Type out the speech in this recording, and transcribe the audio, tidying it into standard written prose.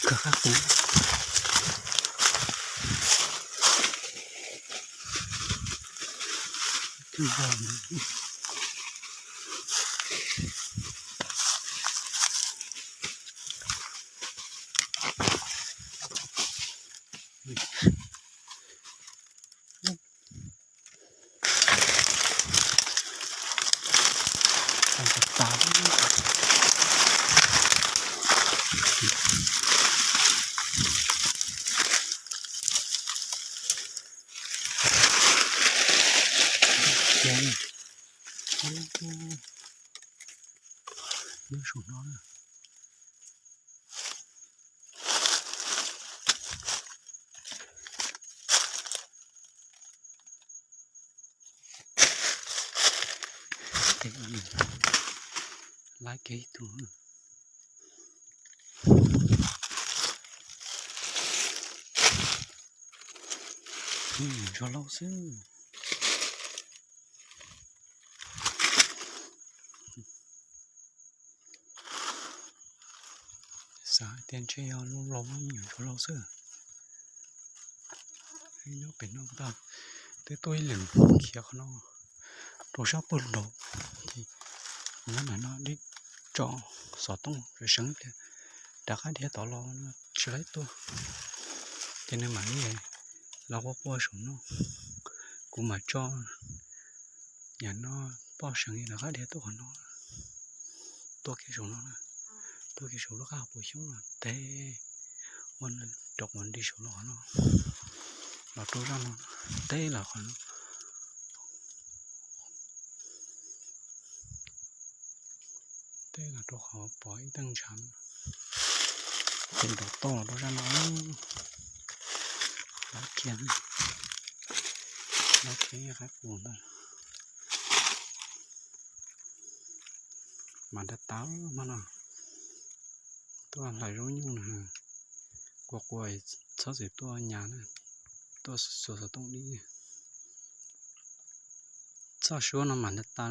ก็ครับผมที่บ้านตาเย็น没手拿了这个来给图说老师xã tiền chơi lâu lâu nhiều chỗ lâu xưa nóเป็นน้องตาแต่ตัวเหลืองเขียวเขาตัวชอบปุ่นโดที่งั้นน่ะเนาะดิจ่อสอต้องจะสังเกตดักให้เดี๋ยวต่อรอนะใช้ตัวที่ในหมายนี่เราก็ปล่อยสมเนาะกูมาจ่ออย่างเนาะปล่อยสังเกตดักให้เดี๋ยวตัวเขาเนาะตัวกี่สมเนาะตัวกี่สมแล้วก็ปล่อยช่วงแต่วันดอกวันที่สมแล้วเนาะเราตัวเราเต้เราเขาเต้กับตัวเขาปล่อยตั้งชั้นเป็นดอกโตตัวเราแล้วเขียนแล้วเขียนครับผมมันจะเต้ามันอ่ะตัวไหลร้อนยุ่งนะกลัวชอบสิตัวหยานะตัวสดๆตรงนี้ชอบชัวร์น้ำมันจะตา